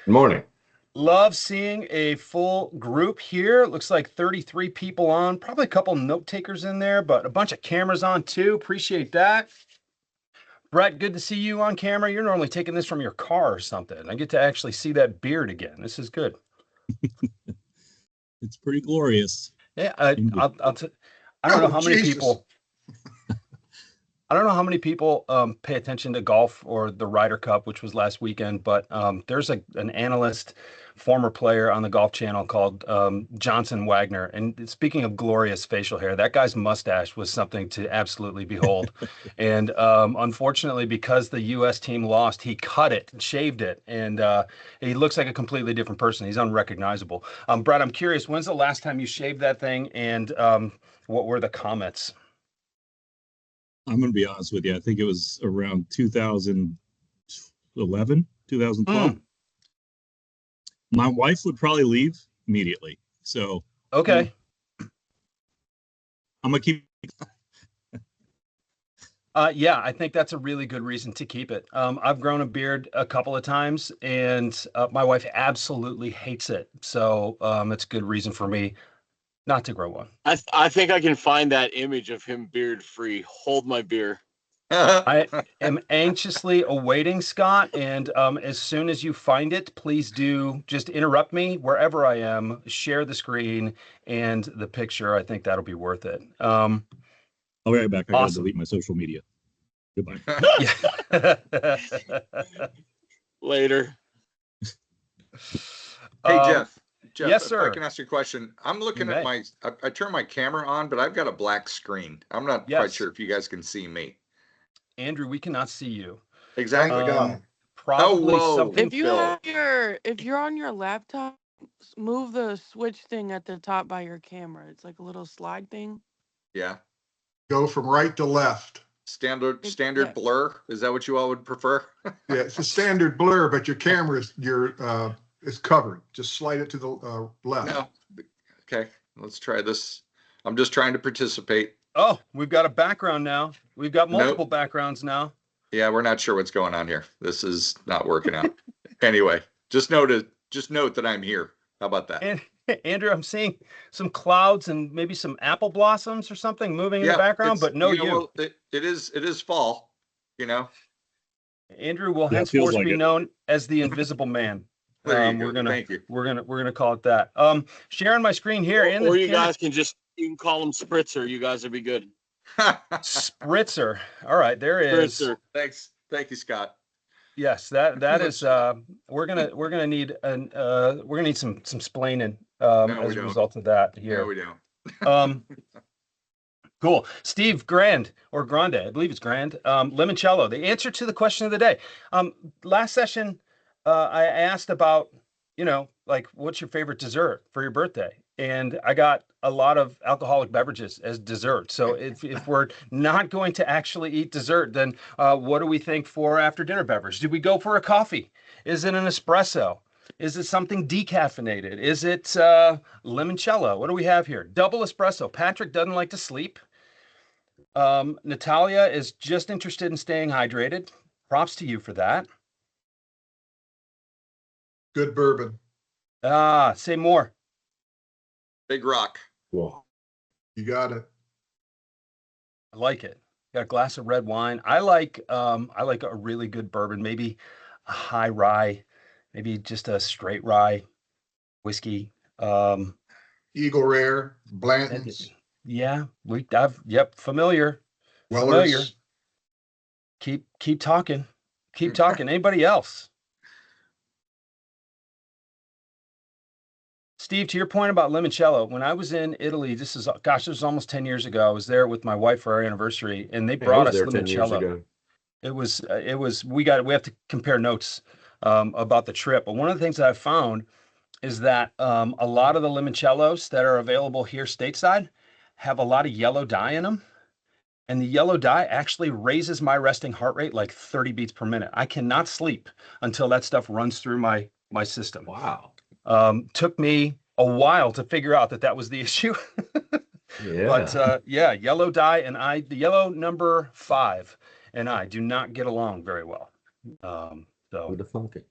Good morning. Love seeing a full group here. It looks like 33 people on, probably a couple note takers in there, but a bunch of cameras on too. Appreciate that. Brett, good to see you on camera. You're normally taking this from your car or something. I get to actually see that beard again. This is good. It's pretty glorious. Yeah, Indeed. I don't know Oh, how many Jesus. people. I don't know how many people pay attention to golf or the Ryder Cup, which was last weekend, but there's an analyst, former player on the Golf Channel called Johnson Wagner. And speaking of glorious facial hair, that guy's mustache was something to absolutely behold. And unfortunately, because the U.S. team lost, he cut it, shaved it, and he looks like a completely different person. He's unrecognizable. Brad, I'm curious, when's the last time you shaved that thing, and what were the comments? I'm going to be honest with you. I think it was around 2011, 2012. My wife would probably leave immediately. So, Okay. I'm going to keep. Yeah, I think that's a really good reason to keep it. I've grown a beard a couple of times, and my wife absolutely hates it. So it's a good reason for me not to grow one. I think I can find that image of him beard free. Hold my beer. I am anxiously awaiting, Scott, and as soon as you find it, please do just interrupt me wherever I am, share the screen and the picture. I think that'll be worth it. I'll be right back. I got to Awesome. delete my social media. Goodbye. Later. Hey, Jeff. Jeff, yes, if sir. I can ask you a question. I'm looking You at may. I turn my camera on, but I've got a black screen. I'm not quite Yes. sure if you guys can see me. Andrew, we cannot see you. Exactly. Probably whoa. something. If you Phil. have if you're on your laptop, move the switch thing at the top by your camera. It's like a little slide thing. Yeah. Go from right to left. Standard yeah. blur. Is that what you all would prefer? Yeah, it's a standard blur, but your camera is covered. Just slide it to the left. No. Okay. Let's try this. I'm just trying to participate. Oh, we've got a background now. We've got multiple backgrounds now. Yeah, we're not sure what's going on here. This is not working out. Anyway, just note that I'm here. How about that? And Andrew, I'm seeing some clouds and maybe some apple blossoms or something moving in the background, but no you. Well, it is fall, you know. Andrew will henceforth be known as the Invisible Man. Thank you. We're gonna call it that. Sharing my screen here, Or you guys can call him Spritzer. You guys would be good. Spritzer. All right, there is. Spritzer. Thanks. Thank you, Scott. Yes, that is. We're gonna need some splaining as a result of that here. No, we don't. Cool. Steve Grande, I believe it's Grande. Limoncello. The answer to the question of the day. Last session, I asked about, like, what's your favorite dessert for your birthday? And I got a lot of alcoholic beverages as dessert. So if we're not going to actually eat dessert, then what do we think for after dinner beverage? Do we go for a coffee? Is it an espresso? Is it something decaffeinated? Is it limoncello? What do we have here? Double espresso. Patrick doesn't like to sleep. Natalia is just interested in staying hydrated. Props to you for that. Good bourbon. Say more. Big Rock. Whoa. You got it. I like it. Got a glass of red wine. I like a really good bourbon, maybe a high rye, maybe just a straight rye whiskey. Eagle Rare, Blanton's. Yeah, familiar. Weller's. Familiar. Keep talking. Keep talking. Anybody else? Steve, to your point about limoncello, when I was in Italy, this was almost 10 years ago. I was there with my wife for our anniversary, and they brought us limoncello. We have to compare notes about the trip. But one of the things that I've found is that a lot of the limoncellos that are available here stateside have a lot of yellow dye in them. And the yellow dye actually raises my resting heart rate like 30 beats per minute. I cannot sleep until that stuff runs through my system. Wow. Took me a while to figure out that was the issue. Yeah. But yellow dye and the yellow number 5 and I do not get along very well. Who'd have thunk it?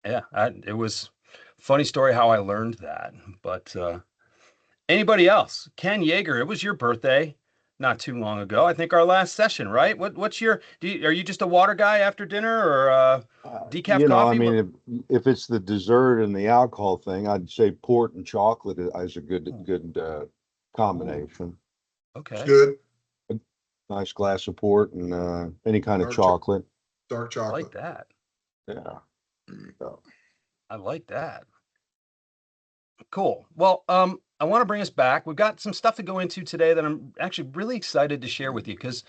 Yeah, it was funny story how I learned that. But anybody else? Ken Yeager, it was your birthday not too long ago. I think our last session, right? What's your? Are you just a water guy after dinner or decaf You know, I coffee? mean, if it's the dessert and the alcohol thing, I'd say port and chocolate is a good combination. It's Okay. good. Nice glass of port and any kind of Dark chocolate. Dark I like chocolate. that. Yeah. So, I like that. Cool. Well, I want to bring us back. We've got some stuff to go into today that I'm actually really excited to share with you because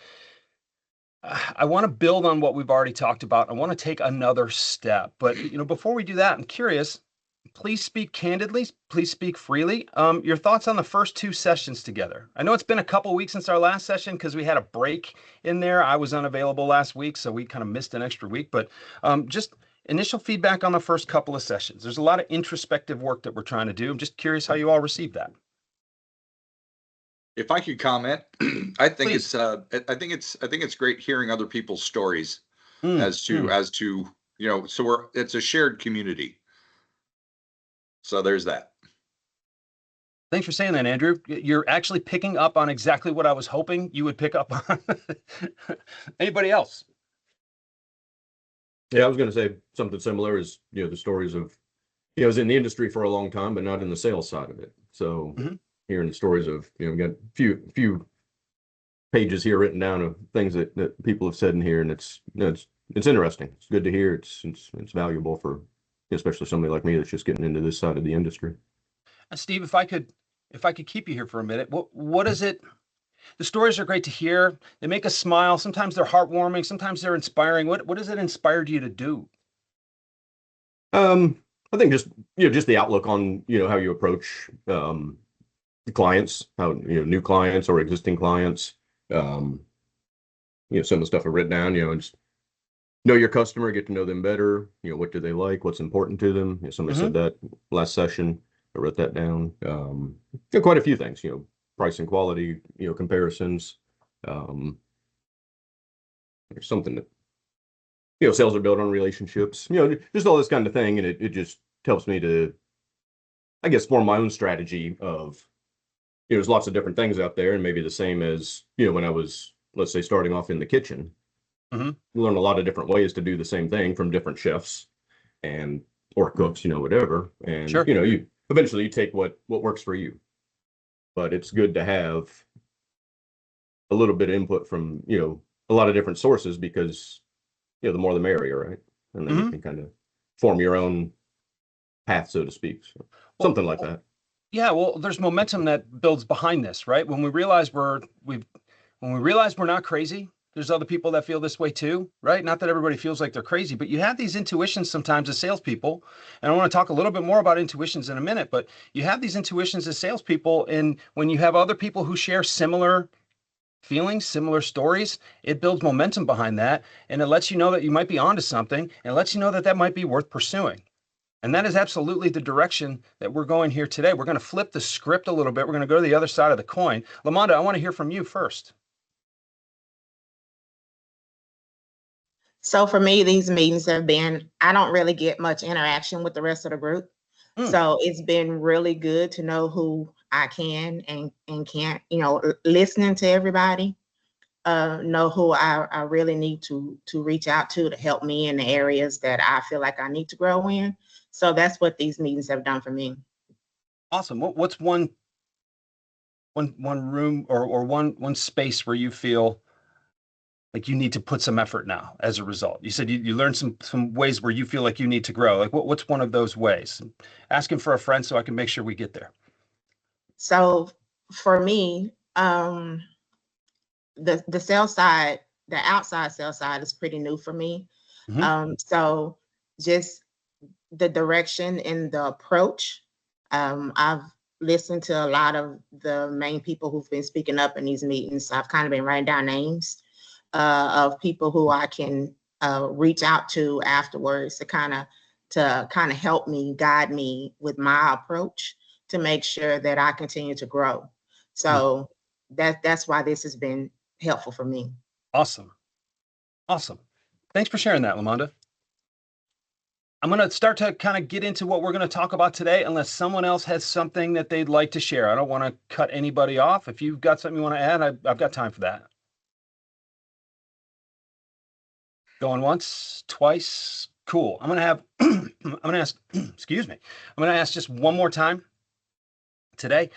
I want to build on what we've already talked about. I want to take another step. But before we do that, I'm curious. Please speak candidly. Please speak freely. Your thoughts on the first two sessions together. I know it's been a couple weeks since our last session because we had a break in there. I was unavailable last week, so we kind of missed an extra week. But just initial feedback on the first couple of sessions. There's a lot of introspective work that we're trying to do. I'm just curious how you all received that. If I could comment, I think Please. I think it's great hearing other people's stories Mm, as to so it's a shared community. So there's that. Thanks for saying that, Andrew. You're actually picking up on exactly what I was hoping you would pick up on. Anybody else? Yeah, I was going to say something similar is, the stories of, I was in the industry for a long time, but not in the sales side of it. So hearing the stories of, we got a few pages here written down of things that people have said in here. And it's interesting. It's good to hear. It's valuable for, especially somebody like me that's just getting into this side of the industry. Steve, if I could keep you here for a minute, what is it? The stories are great to hear. They make us smile. Sometimes they're heartwarming. Sometimes they're inspiring. What has it inspired you to do? I think just the outlook on, how you approach clients, how, new clients or existing clients. Some of the stuff I've written down, and just know your customer, get to know them better. What do they like? What's important to them? Somebody said that last session. I wrote that down. Quite a few things, price and quality, comparisons. There's something that, sales are built on relationships, just all this kind of thing. And it just helps me to, I guess, form my own strategy of, there's lots of different things out there, and maybe the same as, when I was, let's say, starting off in the kitchen. You learn a lot of different ways to do the same thing from different chefs or cooks, whatever. And, Sure. You eventually you take what works for you. But it's good to have a little bit of input from, a lot of different sources because, the more the merrier, right? And then you can kind of form your own path, so to speak. So, something like that. Yeah, well, there's momentum that builds behind this, right? When we realize we're not crazy, there's other people that feel this way too, right? Not that everybody feels like they're crazy, but you have these intuitions sometimes as salespeople. And I want to talk a little bit more about intuitions in a minute, but you have these intuitions as salespeople. And when you have other people who share similar feelings, similar stories, it builds momentum behind that. And it lets you know that you might be onto something, and it lets you know that might be worth pursuing. And that is absolutely the direction that we're going here today. We're going to flip the script a little bit. We're going to go to the other side of the coin. Lamonda, I want to hear from you first. So for me, these meetings have been, I don't really get much interaction with the rest of the group. So it's been really good to know who I can and can't, listening to everybody, know who I really need to reach out to help me in the areas that I feel like I need to grow in. So that's what these meetings have done for me. Awesome. What's one room or one space where you feel like you need to put some effort now as a result? You said you learned some ways where you feel like you need to grow. Like what's one of those ways? Asking for a friend so I can make sure we get there. So for me, the sales side, the outside sales side is pretty new for me. So just the direction and the approach. I've listened to a lot of the main people who've been speaking up in these meetings. I've kind of been writing down names of people who I can reach out to afterwards to kind of help me, guide me with my approach to make sure that I continue to grow. So that's why this has been helpful for me. Awesome. Thanks for sharing that, Lamonda. I'm going to start to kind of get into what we're going to talk about today, unless someone else has something that they'd like to share. I don't want to cut anybody off. If you've got something you want to add, I've got time for that. Going once, twice. Cool. I'm going to have, I'm going to ask, excuse me. I'm going to ask just one more time today.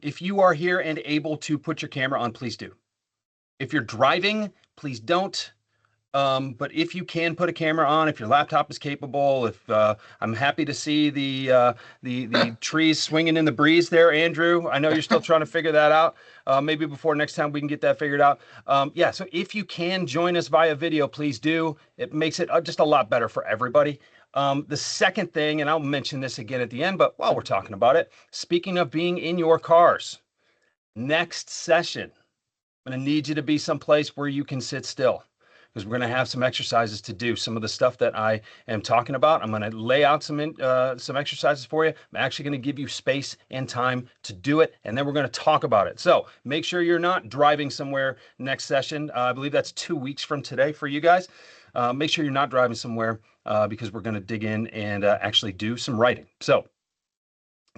If you are here and able to put your camera on, please do. If you're driving, please don't. But if you can put a camera on, if your laptop is capable, if I'm happy to see the trees swinging in the breeze there, Andrew. I know you're still trying to figure that out. Maybe before next time we can get that figured out. Yeah, so if you can join us via video, please do. It makes it just a lot better for everybody. The second thing, and I'll mention this again at the end, but while we're talking about it, speaking of being in your cars, next session, I'm going to need you to be someplace where you can sit still, because we're going to have some exercises to do. Some of the stuff that I am talking about, I'm going to lay out some exercises for you. I'm actually going to give you space and time to do it, and then we're going to talk about it. So make sure you're not driving somewhere next session. I believe that's 2 weeks from today for you guys. Make sure you're not driving somewhere because we're going to dig in and actually do some writing. So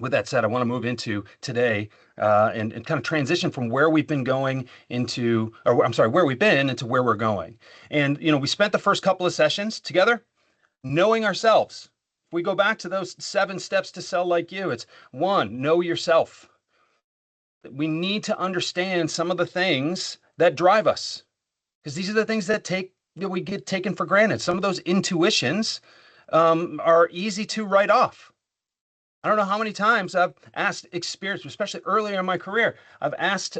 with that said, I want to move into today and kind of transition from where we've been going into, or I'm sorry, where we've been into where we're going. And, we spent the first couple of sessions together knowing ourselves. If we go back to those 7 steps to sell like you, it's 1, know yourself. We need to understand some of the things that drive us, because these are the things that we get taken for granted. Some of those intuitions are easy to write off. I don't know how many times I've asked experienced, especially earlier in my career, I've asked,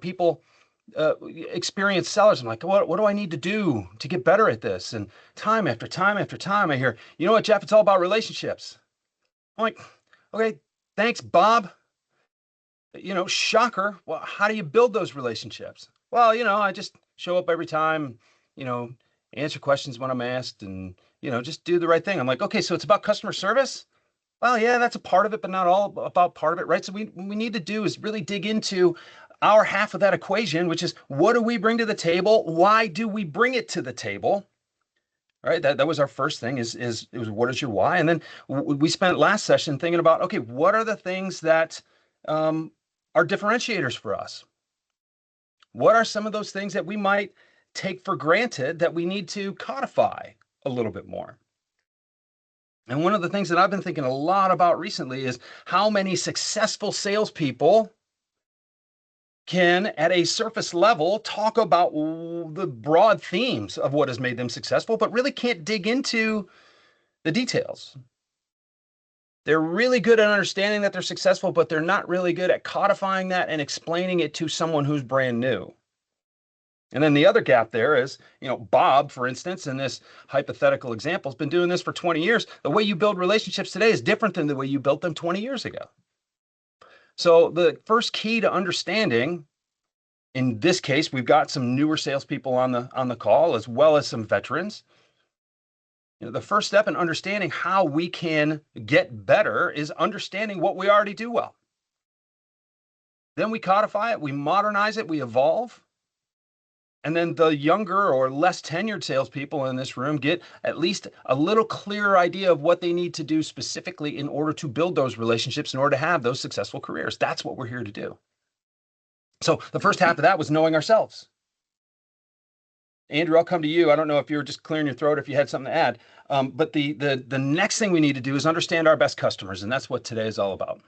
people, experienced sellers, I'm like, what do I need to do to get better at this? And time after time after time, I hear, you know what, Jeff, it's all about relationships. I'm like, okay, thanks, Bob. Shocker. Well, how do you build those relationships? Well, I just show up every time, answer questions when I'm asked and, just do the right thing. I'm like, okay, so it's about customer service? Well, yeah, that's a part of it, but not all about part of it, right? So what we need to do is really dig into our half of that equation, which is, what do we bring to the table? Why do we bring it to the table? Right? That was our first thing is it was, what is your why? And then we spent last session thinking about, okay, what are the things that are differentiators for us? What are some of those things that we might take for granted that we need to codify a little bit more? And one of the things that I've been thinking a lot about recently is how many successful salespeople can, at a surface level, talk about the broad themes of what has made them successful, but really can't dig into the details. They're really good at understanding that they're successful, but they're not really good at codifying that and explaining it to someone who's brand new. And then the other gap there is, Bob, for instance, in this hypothetical example, has been doing this for 20 years. The way you build relationships today is different than the way you built them 20 years ago. So the first key to understanding, in this case, we've got some newer salespeople on the call, as well as some veterans. The first step in understanding how we can get better is understanding what we already do well. Then we codify it, we modernize it, we evolve. And then the younger or less tenured salespeople in this room get at least a little clearer idea of what they need to do specifically in order to build those relationships, in order to have those successful careers. That's what we're here to do. So the first half of that was knowing ourselves. Andrew, I'll come to you. I don't know if you were just clearing your throat, if you had something to add. But the next thing we need to do is understand our best customers, and that's what today is all about.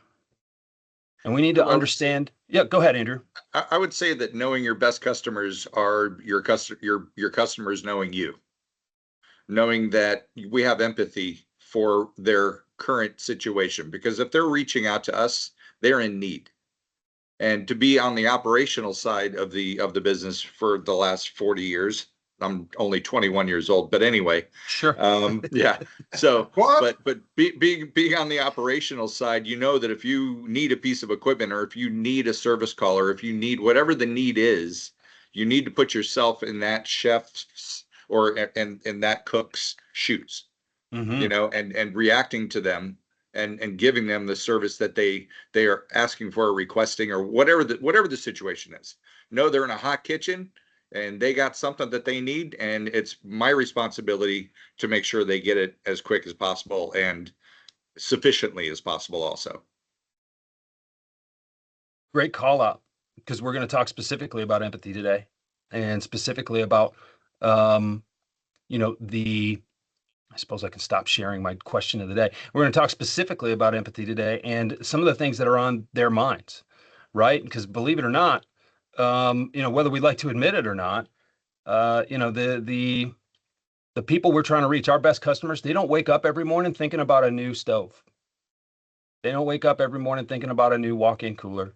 And we need to understand. Yeah, go ahead, Andrew. I would say that knowing your best customers are your customers knowing you, knowing that we have empathy for their current situation, because if they're reaching out to us, they're in need. And to be on the operational side of the business for the last 40 years, I'm only 21 years old, but anyway. Sure. Yeah. So, but being on the operational side, that if you need a piece of equipment, or if you need a service call, or if you need whatever the need is, you need to put yourself in that chef's or in that cook's shoes, and reacting to them and giving them the service that they are asking for, or requesting, or whatever the situation is. No, they're in a hot kitchen. and they got something that they need, and it's my responsibility to make sure they get it as quick as possible and sufficiently as possible also. Great call out, because we're going to talk specifically about empathy today, and specifically about, you know, I suppose I can stop sharing my question of the day. We're going to talk specifically about empathy today and some of the things that are on their minds, right? Because believe it or not, you know, whether we like to admit it or not, you know, the people we're trying to reach, our best customers, they don't wake up every morning thinking about a new stove. They don't wake up every morning thinking about a new walk-in cooler.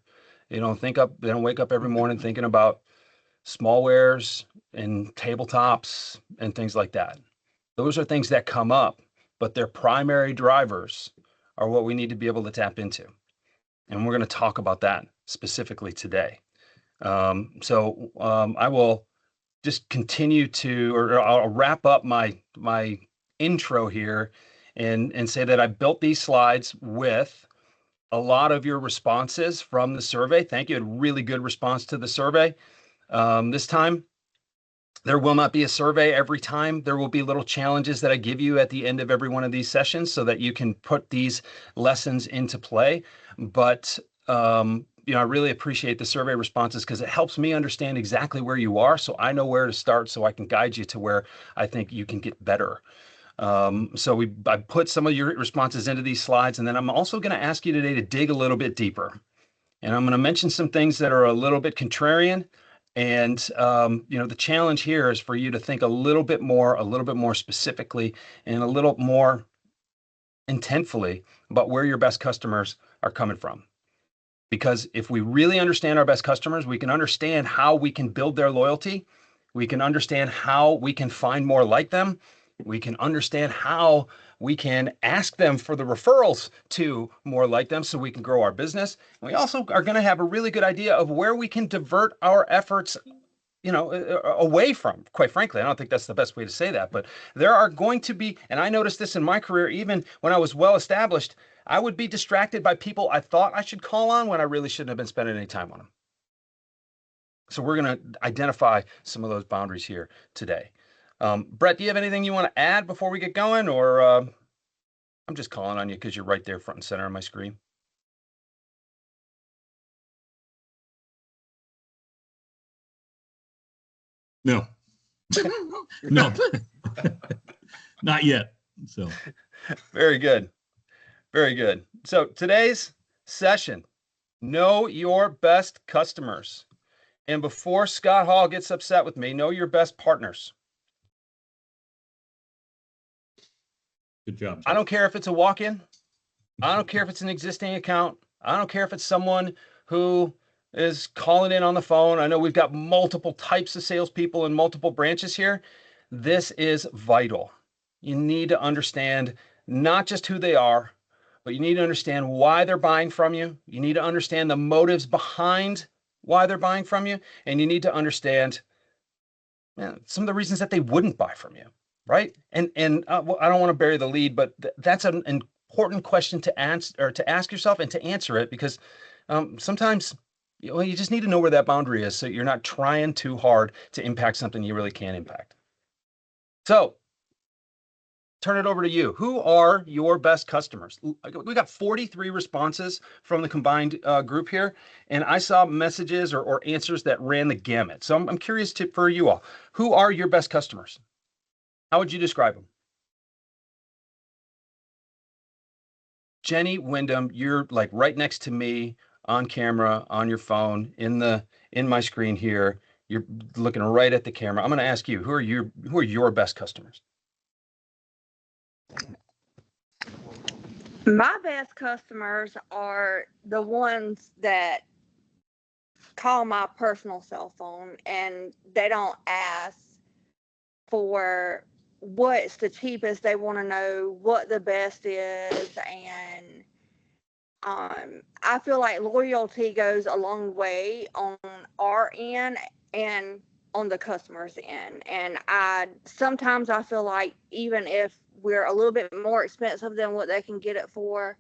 They don't wake up every morning thinking about smallwares and tabletops and things like that. Those are things that come up, but their primary drivers are what we need to be able to tap into. And we're going to talk about that specifically today. I will just continue to, or I'll wrap up my intro here and say that I built these slides with a lot of your responses from the survey. Thank you. A really good response to the survey. This time, there will not be a survey every time. There will be little challenges that I give you at the end of every one of these sessions so that you can put these lessons into play. But you know, I really appreciate the survey responses because it helps me understand exactly where you are, so I know where to start, so I can guide you to where I think you can get better. I put some of your responses into these slides, and then I'm also going to ask you today to dig a little bit deeper. And I'm going to mention some things that are a little bit contrarian. And you know, the challenge here is for you to think a little bit more specifically, and a little more intentfully about where your best customers are coming from. Because if we really understand our best customers, we can understand how we can build their loyalty. We can understand how we can find more like them. We can understand how we can ask them for the referrals to more like them so we can grow our business. And we also are going to have a really good idea of where we can divert our efforts, you know, away from. Quite frankly, I don't think that's the best way to say that, but there are going to be, and I noticed this in my career, even when I was well established, I would be distracted by people I thought I should call on when I really shouldn't have been spending any time on them. So we're going to identify some of those boundaries here today. Brett, do you have anything you want to add before we get going, or I'm just calling on you because you're right there front and center on my screen? No. No. Not yet. So very good. Very good. So today's session, know your best customers. And before Scott Hall gets upset with me, know your best partners. good job, Jeff. I don't care if it's a walk-in. I don't care if it's an existing account. I don't care if it's someone who is calling in on the phone. I know we've got multiple types of salespeople and multiple branches here. This is vital. You need to understand not just who they are, but you need to understand why they're buying from you. You need to understand the motives behind why they're buying from you. And you need to understand some of the reasons that they wouldn't buy from you, right? And well, I don't want to bury the lead, but that's an important question to answer, or to ask yourself and to answer it, because sometimes you just need to know where that boundary is so you're not trying too hard to impact something you really can't impact. So turn it over to you. Who are your best customers? We got 43 responses from the combined group here, and I saw messages or answers that ran the gamut. So I'm curious for you all. Who are your best customers? How would you describe them? Jenny Wyndham, you're like right next to me on camera, on your phone, in my screen here. You're looking right at the camera. I'm going to ask you, who are your best customers? My best customers are the ones that call my personal cell phone, and they don't ask for what's the cheapest. They want to know what the best is. And I feel like loyalty goes a long way on our end and on the customer's end. And sometimes I feel like even if we're a little bit more expensive than what they can get it for,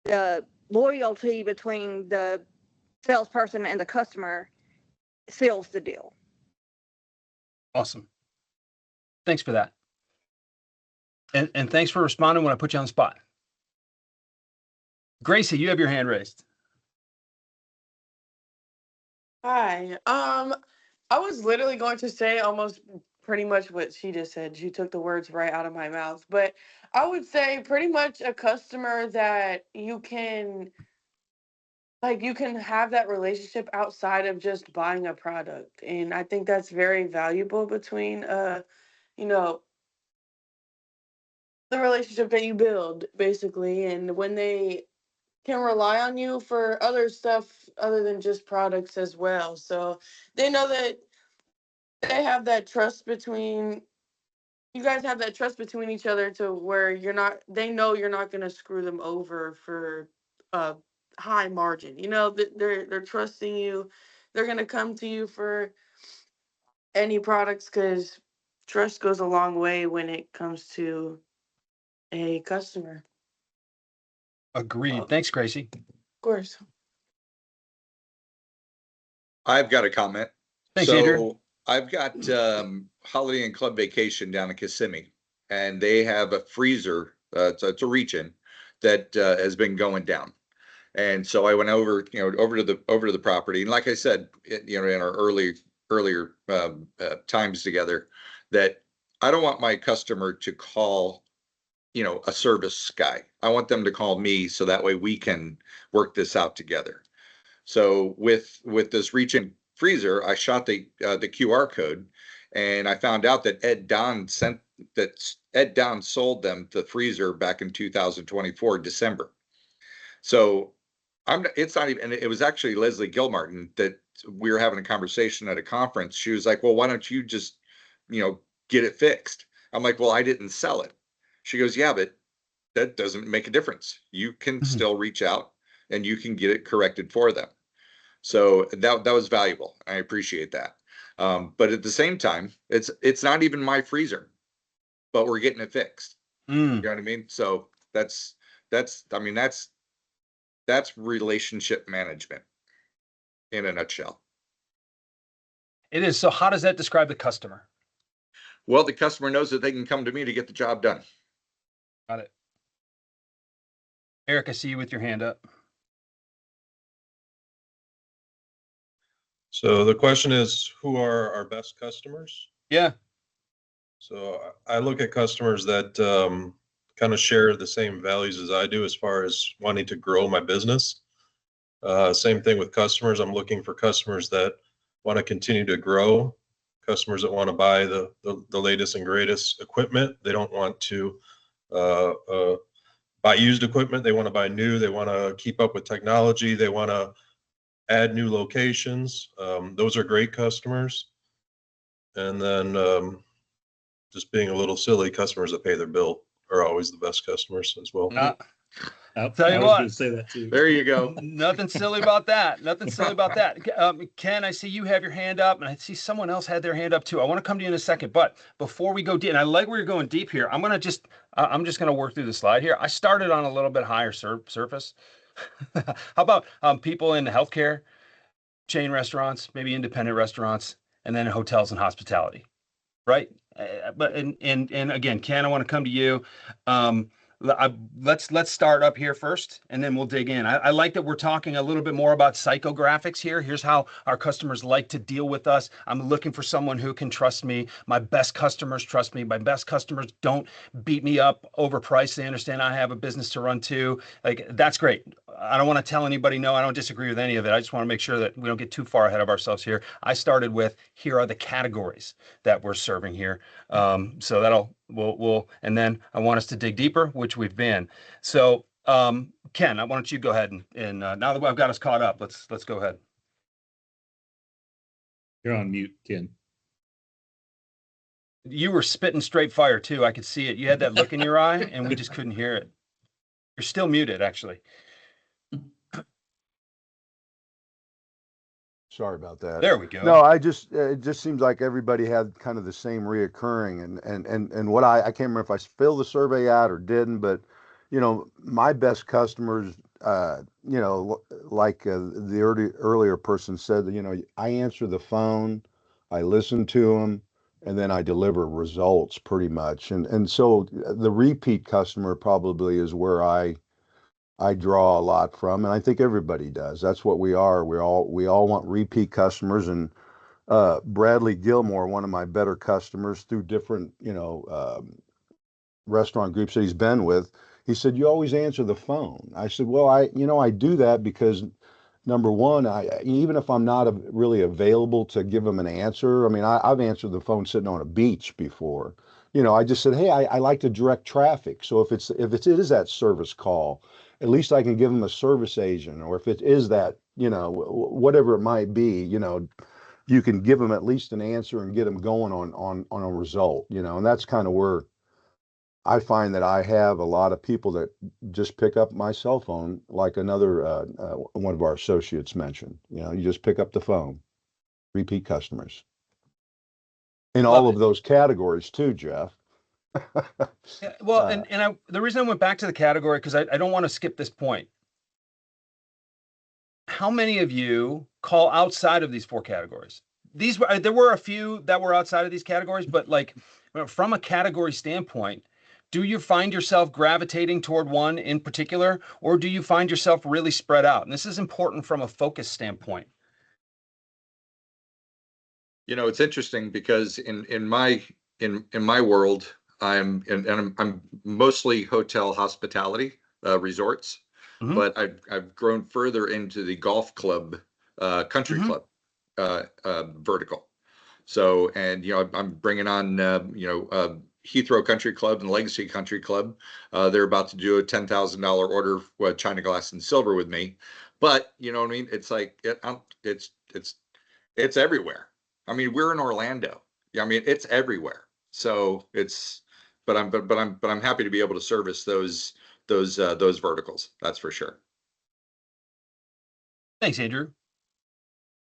the loyalty between the salesperson and the customer seals the deal. Awesome. Thanks for that. And thanks for responding when I put you on the spot. Gracie, you have your hand raised. Hi. I was literally going to say almost pretty much what she just said. She took the words right out of my mouth. But I would say pretty much a customer that you can have that relationship outside of just buying a product. And I think that's very valuable between you know, the relationship that you build basically, and when they can rely on you for other stuff other than just products as well. So they know that they have that trust between you guys have that trust between each other to where they know you're not going to screw them over for a high margin. They're trusting you. They're going to come to you for any products because trust goes a long way when it comes to a customer. Agreed. Thanks, Gracie. Of course. I've got a comment. Thanks, So Andrew. I've got Holiday and Club Vacation down in Kissimmee, and they have a freezer. It's a reach-in that has been going down. And so I went over to the property, and like I said, in our earlier times together, that I don't want my customer to call, a service guy. I want them to call me so that way we can work this out together. So with this reach-in freezer, I shot the QR code, and I found out that Ed Don sold them the freezer back in 2024 December. So it's not even, and it was actually Leslie Gilmartin that we were having a conversation at a conference. She was like, well, why don't you just, get it fixed? I'm like, well, I didn't sell it. She goes, yeah, but that doesn't make a difference. You can still reach out and you can get it corrected for them. So that was valuable. I appreciate that. But at the same time, it's not even my freezer, but we're getting it fixed. You know what I mean? So that's relationship management in a nutshell. It is. So how does that describe the customer? Well, the customer knows that they can come to me to get the job done. Got it. Eric, I see you with your hand up. So the question is, who are our best customers? Yeah. So I look at customers that kind of share the same values as I do as far as wanting to grow my business. Same thing with customers. I'm looking for customers that want to continue to grow, customers that want to buy the latest and greatest equipment. They don't want to buy used equipment. They want to buy new. They want to keep up with technology. They want to add new locations. Those are great customers. And then just being a little silly, customers that pay their bill are always the best customers as well. I'll tell you what. Say that too. There you go. Nothing silly about that. Nothing silly about that. Ken, I see you have your hand up, and I see someone else had their hand up too. I want to come to you in a second, but before we go deep, and I like where you're going deep here. I'm just gonna work through the slide here. I started on a little bit higher surface. How about people in healthcare, chain restaurants, maybe independent restaurants, and then hotels and hospitality, right? But again, Ken, I want to come to you. Let's start up here first, and then we'll dig in. I like that we're talking a little bit more about psychographics here. Here's how our customers like to deal with us. I'm looking for someone who can trust me. My best customers trust me. My best customers don't beat me up overpriced. They understand I have a business to run too. Like, that's great. I don't want to tell anybody no. I don't disagree with any of it. I just want to make sure that we don't get too far ahead of ourselves here. I started with, here are the categories that we're serving here. So we'll and then I want us to dig deeper, which we've been. So Ken, why don't you go ahead and now that I've got us caught up, let's go ahead. You're on mute, Ken. You were spitting straight fire too. I could see it. You had that look in your eye, and we just couldn't hear it. You're still muted, actually. Sorry about that. There we go. No, it just seems like everybody had kind of the same reoccurring, and what I can't remember if I filled the survey out or didn't, but my best customers, like the earlier person said, I answer the phone, I listen to them, and then I deliver results pretty much. And so the repeat customer probably is where I draw a lot from, and I think everybody does. That's what we are. We all want repeat customers, and Bradley Gilmore, one of my better customers through different, restaurant groups that he's been with, he said, "You always answer the phone." I said, "Well, I do that because number one, even if I'm not really available to give them an answer, I mean, I've answered the phone sitting on a beach before. I just said, hey, I like to direct traffic. So if it is that service call, at least I can give them a service agent, or if it is that, whatever it might be, you can give them at least an answer and get them going on a result, and that's kind of where I find that I have a lot of people that just pick up my cell phone, like another one of our associates mentioned. You just pick up the phone, repeat customers in all Love of it. those categories too, Jeff. Yeah, well, Uh, the reason I went back to the category, because I don't want to skip this point. How many of you call outside of these 4 categories? There were a few that were outside of these categories, but like from a category standpoint, do you find yourself gravitating toward one in particular, or do you find yourself really spread out? And this is important from a focus standpoint. It's interesting because in my world, I'm mostly hotel hospitality, resorts, Mhm. but I've grown further into the golf club, country Mhm. club, vertical. So, and I'm bringing on Heathrow Country Club and Legacy Country Club. They're about to do a $10,000 order with China Glass and Silver with me, but you know what I mean. It's like it's everywhere. I mean, we're in Orlando. Yeah, I mean, it's everywhere. So but I'm happy to be able to service those verticals. That's for sure. Thanks, Andrew.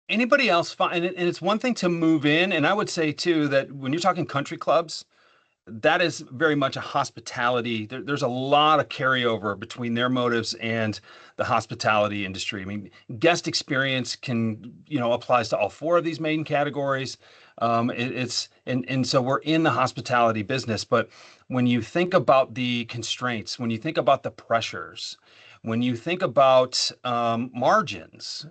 Anybody else find, and it's one thing to move in, and I would say too that when you're talking country clubs, that is very much a hospitality. There's a lot of carryover between their motives and the hospitality industry. I mean, guest experience applies to all 4 of these main categories. And so we're in the hospitality business. But when you think about the constraints, when you think about the pressures, when you think about margins,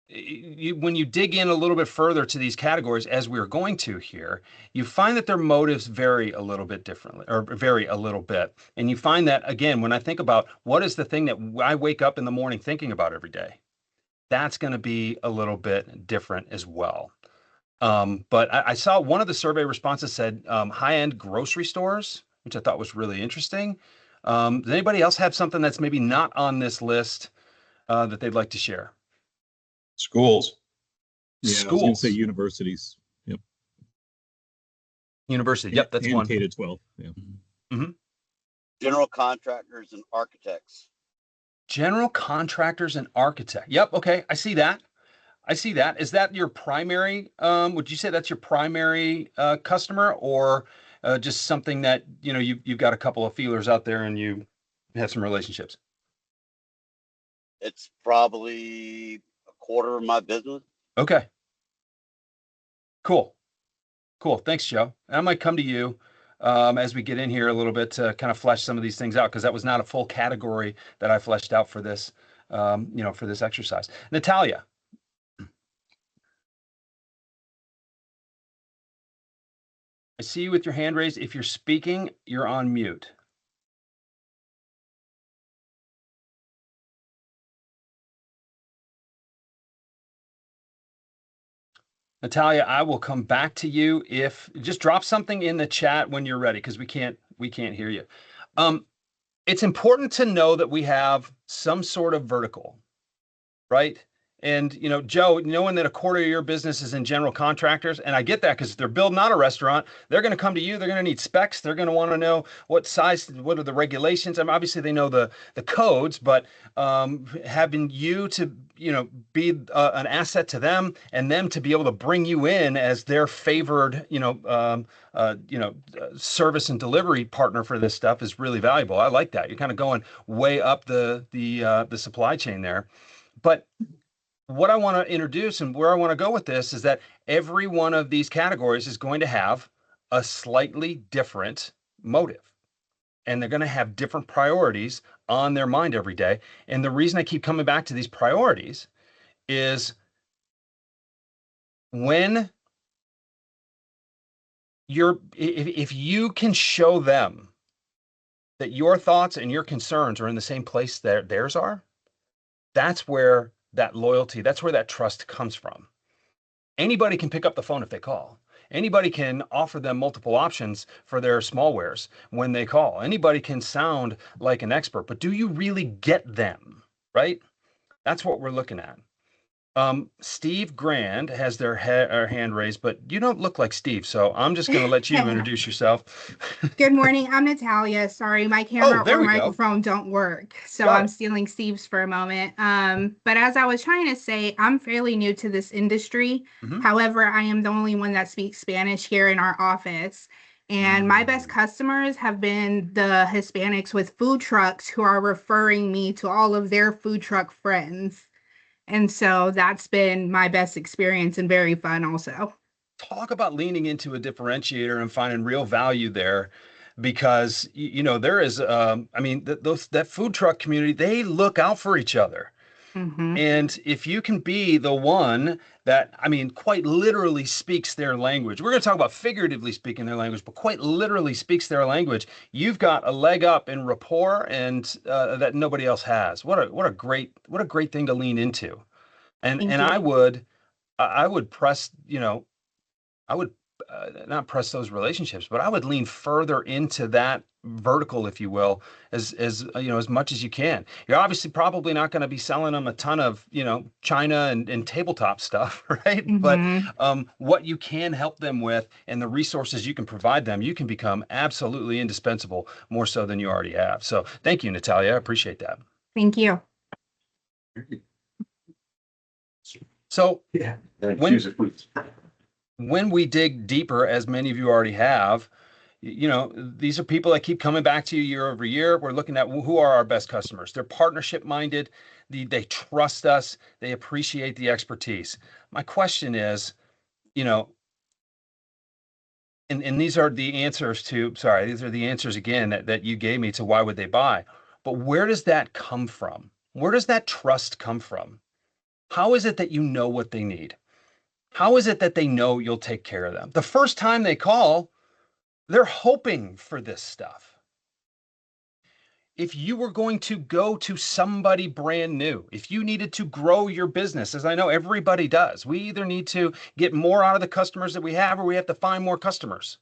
when you dig in a little bit further to these categories, as we're going to here, you find that their motives vary a little bit differently, or vary a little bit. And you find that, again, when I think about what is the thing that I wake up in the morning thinking about every day, that's going to be a little bit different as well. But I saw one of the survey responses said high-end grocery stores, which I thought was really interesting. Does anybody else have something that's maybe not on this list that they'd like to share? Schools. Yeah, I was going to say Schools. universities. Yep. University. Yep, that's and one. K to 12. Yeah. Mm-hmm. General contractors and architects. General contractors and architect. Yep. Okay. I see that. I see that. Is that your primary? Would you say that's your primary customer, or just something that you've got a couple of feelers out there and you have some relationships? It's probably a quarter of my business. Okay. Cool. Cool. Thanks, Joe. And I might come to you as we get in here a little bit to kind of flesh some of these things out, because that was not a full category that I fleshed out for this, for this exercise. Natalia. I see you with your hand raised. If you're speaking, you're on mute. Natalia, I will come back to you if just drop something in the chat when you're ready, because we can't hear you. It's important to know that we have some sort of vertical, right? And Joe, knowing that a quarter of your business is in general contractors, and I get that because they're building out a restaurant, they're going to come to you. They're going to need specs. They're going to want to know what size, what are the regulations. I mean, obviously they know the codes, but having you to be an asset to them, and them to be able to bring you in as their favored service and delivery partner for this stuff is really valuable. I like that. You're kind of going way up the supply chain there, but what I want to introduce and where I want to go with this is that every one of these categories is going to have a slightly different motive, and they're going to have different priorities on their mind every day. And the reason I keep coming back to these priorities is when if you can show them that your thoughts and your concerns are in the same place that theirs are, that's where that loyalty, that's where that trust comes from. Anybody can pick up the phone if they call. Anybody can offer them multiple options for their smallwares when they call. Anybody can sound like an expert, but do you really get them, right? That's what we're looking at. Steve Grand has their hand raised, but you don't look like Steve, so I'm just going to let you introduce yourself. Good morning. I'm Natalia. Sorry, my camera or microphone don't work, so I'm stealing Steve's for a moment. But as I was trying to say, I'm fairly new to this industry. However, I am the only one that speaks Spanish here in our office. And my best customers have been the Hispanics with food trucks who are referring me to all of their food truck friends. And so that's been my best experience and very fun also. Talk about leaning into a differentiator and finding real value there, because there is that food truck community, they look out for each other. And if you can be the one that, quite literally speaks their language, we're going to talk about figuratively speaking their language, but quite literally speaks their language, you've got a leg up in rapport and that nobody else has. What a great thing to lean into. And I would press, I would not press those relationships, but I would lean further into that vertical, if you will, as much as you can. You're obviously probably not going to be selling them a ton of, China and tabletop stuff, right? But what you can help them with and the resources you can provide them, you can become absolutely indispensable, more so than you already have. So thank you, Natalia. I appreciate that. Thank you. So when we dig deeper, as many of you already have, these are people that keep coming back to you year over year. We're looking at who are our best customers. They're partnership minded. They trust us. They appreciate the expertise. My question is, and these are the answers again that you gave me to why would they buy. But where does that come from? Where does that trust come from? How is it that you know what they need? How is it that they know you'll take care of them? The first time they call, they're hoping for this stuff. If you were going to go to somebody brand new, if you needed to grow your business, as I know everybody does, we either need to get more out of the customers that we have, or we have to find more customers.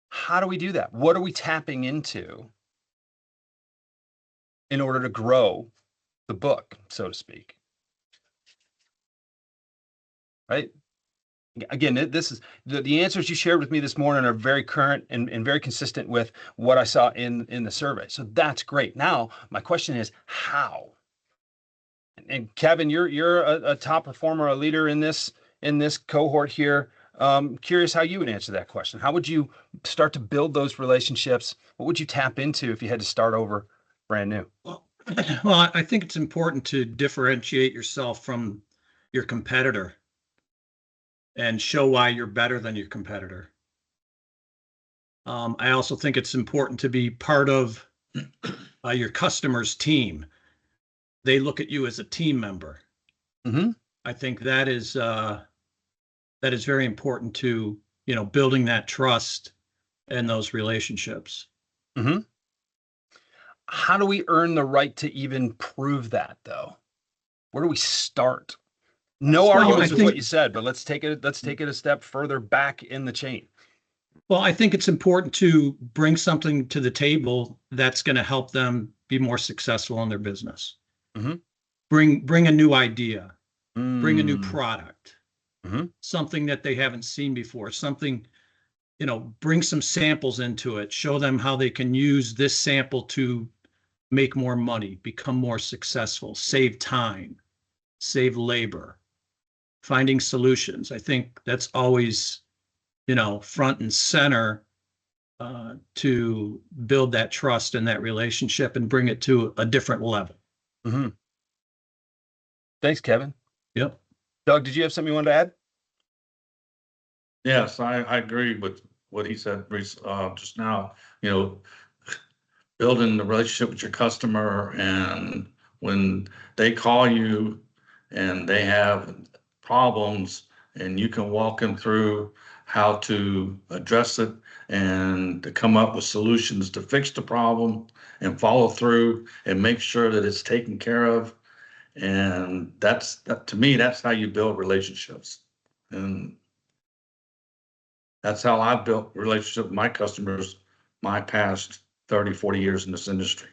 How do we do that? What are we tapping into in order to grow the book, so to speak? Right? Again, this is the answers you shared with me this morning are very current and very consistent with what I saw in the survey. So that's great. Now, my question is how? And Kevin, you're a top performer, a leader in this cohort here. Curious how you would answer that question. How would you start to build those relationships? What would you tap into if you had to start over brand new? Well, I think it's important to differentiate yourself from your competitor and show why you're better than your competitor. I also think it's important to be part of your customer's team. They look at you as a team member. I think that is very important to, building that trust and those relationships. How do we earn the right to even prove that, though? Where do we start? No arguments with what you said, but let's take it a step further back in the chain. Well, I think it's important to bring something to the table that's going to help them be more successful in their business. Bring a new idea, bring a new product, something that they haven't seen before, something, bring some samples into it, show them how they can use this sample to make more money, become more successful, save time, save labor. Finding solutions. I think that's always, front and center to build that trust and that relationship and bring it to a different level. Thanks, Kevin. Yep. Doug, did you have something you wanted to add? Yes, I agree with what he said just now. You know, building the relationship with your customer, and when they call you and they have problems, and you can walk them through how to address it and to come up with solutions to fix the problem and follow through and make sure that it's taken care of. And to me, that's how you build relationships. And that's how I've built relationships with my customers my past 30, 40 years in this industry,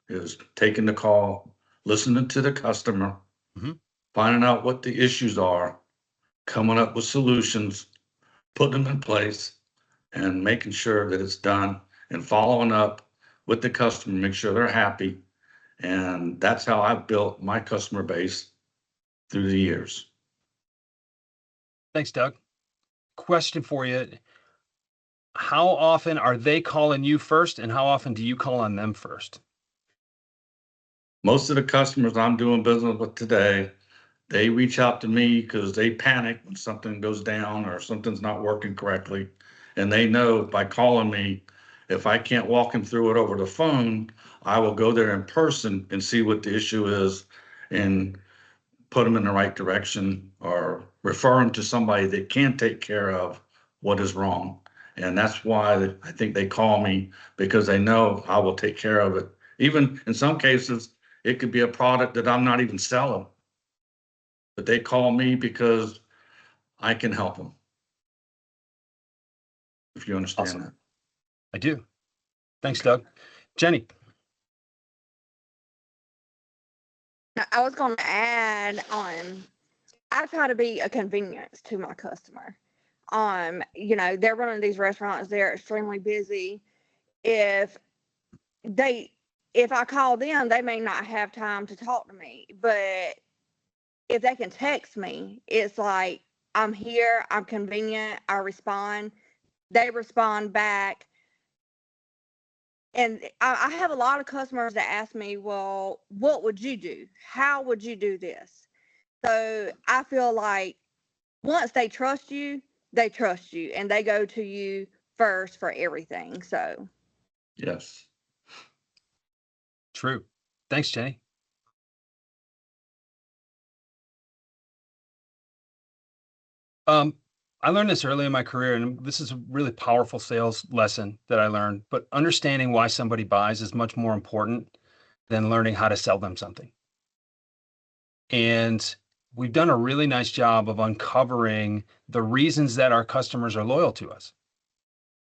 is taking the call, listening to the customer, finding out what the issues are, coming up with solutions, putting them in place, and making sure that it's done, and following up with the customer, make sure they're happy. And that's how I've built my customer base through the years. Thanks, Doug. Question for you. How often are they calling you first, and how often do you call on them first? Most of the customers I'm doing business with today, they reach out to me because they panic when something goes down or something's not working correctly. And they know by calling me, if I can't walk them through it over the phone, I will go there in person and see what the issue is and put them in the right direction, or refer them to somebody that can take care of what is wrong. And that's why I think they call me, because they know I will take care of it. Even in some cases, it could be a product that I'm not even selling, but they call me because I can help them. If you understand Awesome. that. I do. Thanks, Doug. Jenny. Now, I was going to add on, I try to be a convenience to my customer. You know, they're running these restaurants, they're extremely busy. If I call them, they may not have time to talk to me, but if they can text me, it's like, I'm here, I'm convenient, I respond, they respond back. And I have a lot of customers that ask me, well, what would you do? How would you do this? So I feel like once they trust you, and they go to you first for everything. So yes. True. Thanks, Jenny. I learned this early in my career, and this is a really powerful sales lesson that I learned, but understanding why somebody buys is much more important than learning how to sell them something. And we've done a really nice job of uncovering the reasons that our customers are loyal to us.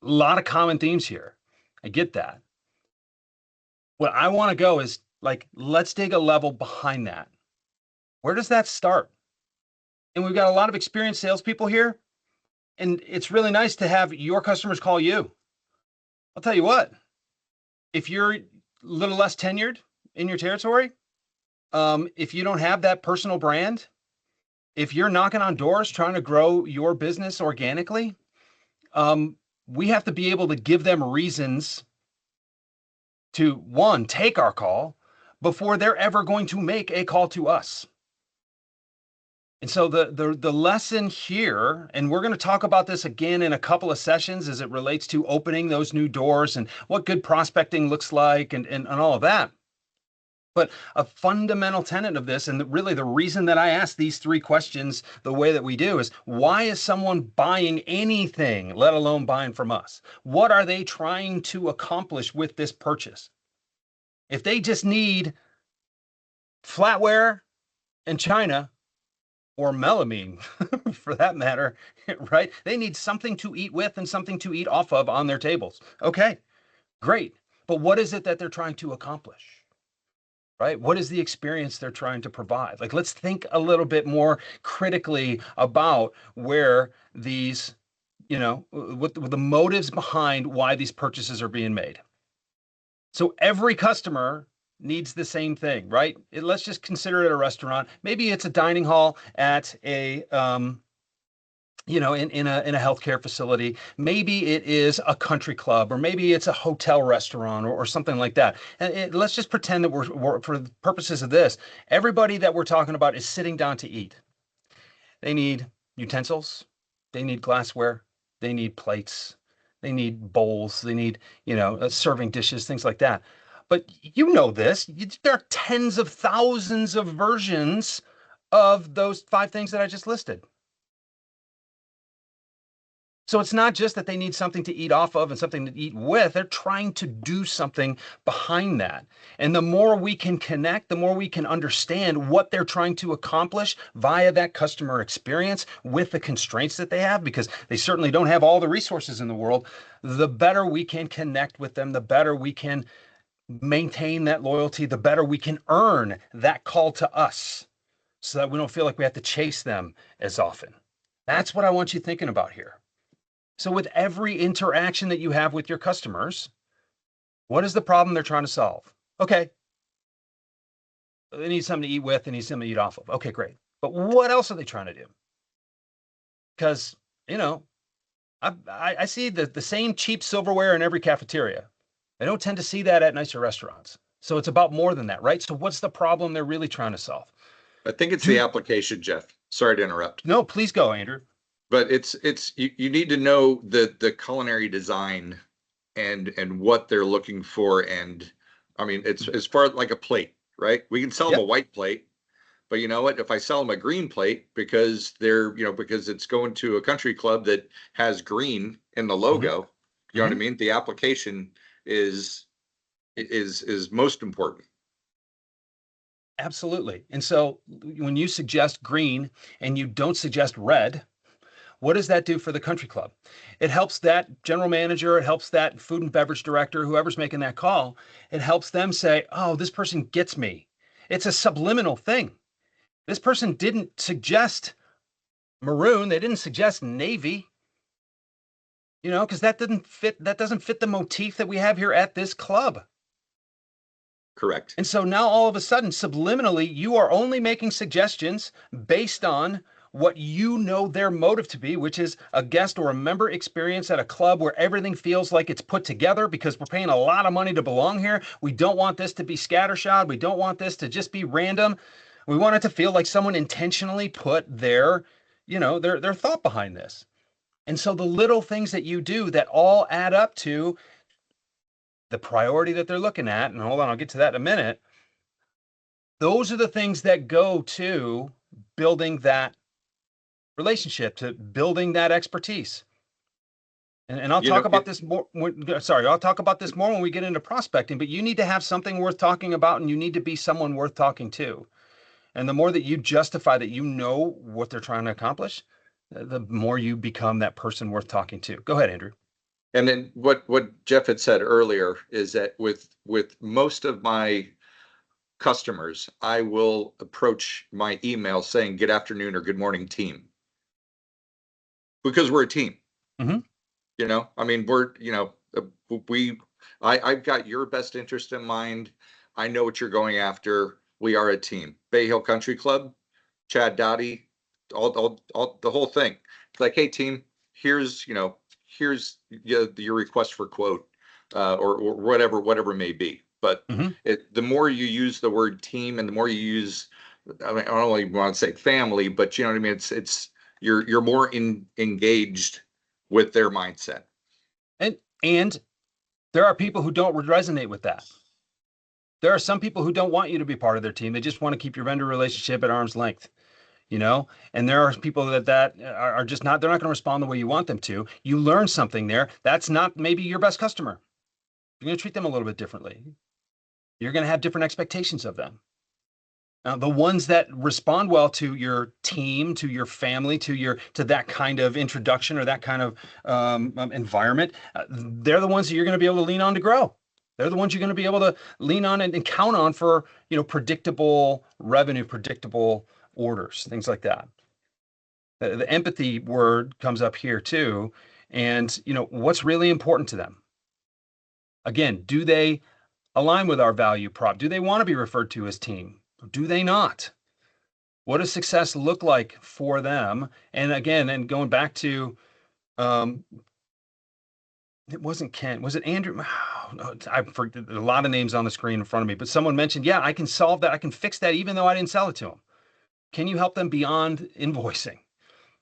A lot of common themes here. I get that. What I want to go is, like, let's dig a level behind that. Where does that start? And we've got a lot of experienced salespeople here, and it's really nice to have your customers call you. I'll tell you what, if you're a little less tenured in your territory, if you don't have that personal brand, if you're knocking on doors trying to grow your business organically, we have to be able to give them reasons to, one, take our call before they're ever going to make a call to us. And so the lesson here, and we're going to talk about this again in a couple of sessions as it relates to opening those new doors and what good prospecting looks like and all of that. But a fundamental tenet of this, and really the reason that I ask these three questions the way that we do, is why is someone buying anything, let alone buying from us? What are they trying to accomplish with this purchase? If they just need flatware and china, or melamine for that matter, right? They need something to eat with and something to eat off of on their tables. Okay, great. But what is it that they're trying to accomplish? Right? What is the experience they're trying to provide? Like, let's think a little bit more critically about where these, what the motives behind why these purchases are being made. So every customer needs the same thing, right? Let's just consider it a restaurant. Maybe it's a dining hall at a in a healthcare facility. Maybe it is a country club, or maybe it's a hotel restaurant, or something like that. And let's just pretend that we're, for the purposes of this, everybody that we're talking about is sitting down to eat. They need utensils, they need glassware, they need plates, they need bowls, they need, serving dishes, things like that. But there are tens of thousands of versions of those 5 things that I just listed. So it's not just that they need something to eat off of and something to eat with. They're trying to do something behind that. And the more we can connect, the more we can understand what they're trying to accomplish via that customer experience with the constraints that they have, because they certainly don't have all the resources in the world, the better we can connect with them, the better we can maintain that loyalty, the better we can earn that call to us, so that we don't feel like we have to chase them as often. That's what I want you thinking about here. So with every interaction that you have with your customers, what is the problem they're trying to solve? Okay, they need something to eat with, they need something to eat off of. Okay, great. But what else are they trying to do? Because, I see the same cheap silverware in every cafeteria. I don't tend to see that at nicer restaurants. So it's about more than that, right? So what's the problem they're really trying to solve? I think it's the application, Jeff. Sorry to interrupt. No, please go, Andrew. But you need to know the culinary design and what they're looking for. And I mean, it's as far like a plate, right? We can sell them a white plate, but you know what? If I sell them a green plate because because it's going to a country club that has green in the logo, you know what I mean? The application is most important. Absolutely. And so when you suggest green and you don't suggest red, what does that do for the country club? It helps that general manager, it helps that food and beverage director, whoever's making that call, it helps them say, oh, this person gets me. It's a subliminal thing. This person didn't suggest maroon, they didn't suggest navy, because that doesn't fit the motif that we have here at this club. Correct. And so now all of a sudden, subliminally, you are only making suggestions based on what you know their motive to be, which is a guest or a member experience at a club where everything feels like it's put together, because we're paying a lot of money to belong here. We don't want this to be scattershot. We don't want this to just be random. We want it to feel like someone intentionally put their thought behind this. And so the little things that you do that all add up to the priority that they're looking at, and hold on, I'll get to that in a minute. Those are the things that go to building that relationship, to building that expertise. And I'll talk about this more. I'll talk about this more when we get into prospecting, but you need to have something worth talking about, and you need to be someone worth talking to. And the more that you justify that you know what they're trying to accomplish, the more you become that person worth talking to. Go ahead, Andrew. And then what Jeff had said earlier is that with most of my customers, I will approach my email saying good afternoon or good morning, team. Because we're a team. I mean, I've got your best interest in mind. I know what you're going after. We are a team. Bay Hill Country Club, Chad Dottie, all the whole thing. It's like, hey team, here's your request for quote, or whatever it may be. But the more you use the word team, and the more you use, I don't only want to say family, but you know what I mean? It's you're more engaged with their mindset. And there are people who don't resonate with that. There are some people who don't want you to be part of their team. They just want to keep your vendor relationship at arm's length, and there are people that are just not, they're not going to respond the way you want them to. You learn something there. That's not maybe your best customer. You're going to treat them a little bit differently. You're going to have different expectations of them. Now, the ones that respond well to your team, to your family, to that kind of introduction or that kind of environment, they're the ones that you're going to be able to lean on to grow. They're the ones you're going to be able to lean on and count on for, predictable revenue, predictable orders, things like that. The empathy word comes up here too. And, what's really important to them? Again, do they align with our value prop? Do they want to be referred to as team? Do they not? What does success look like for them? And again, and going back to, it wasn't Ken, was it Andrew? Oh, no, I forget, a lot of names on the screen in front of me, but someone mentioned, yeah, I can solve that. I can fix that even though I didn't sell it to them. Can you help them beyond invoicing,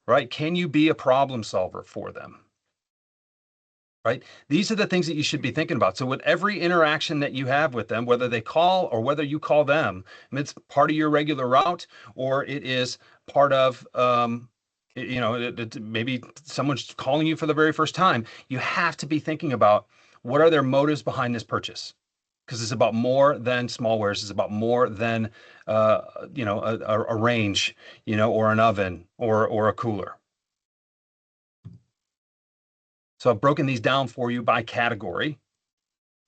right? Can you be a problem solver for them? Right? These are the things that you should be thinking about. So with every interaction that you have with them, whether they call or whether you call them, it's part of your regular route, or it is part of, maybe someone's calling you for the very first time. You have to be thinking about what are their motives behind this purchase, because it's about more than small wares. It's about more than, a range, or an oven or a cooler. So I've broken these down for you by category.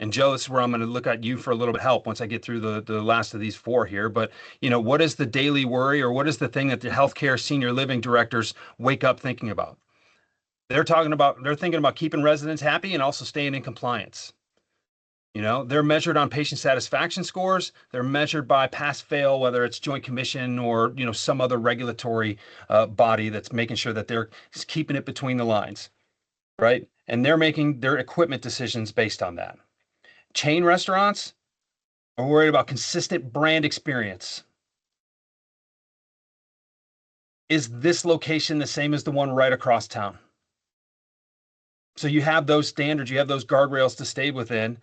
And Joe, this is where I'm going to look at you for a little bit of help once I get through the last of these 4 here. But, what is the daily worry, or what is the thing that the healthcare senior living directors wake up thinking about? They're thinking about keeping residents happy and also staying in compliance. They're measured on patient satisfaction scores. They're measured by pass fail, whether it's Joint Commission or, some other regulatory body that's making sure that they're keeping it between the lines. Right? And they're making their equipment decisions based on that. Chain restaurants are worried about consistent brand experience. Is this location the same as the one right across town? So you have those standards, you have those guardrails to stay within.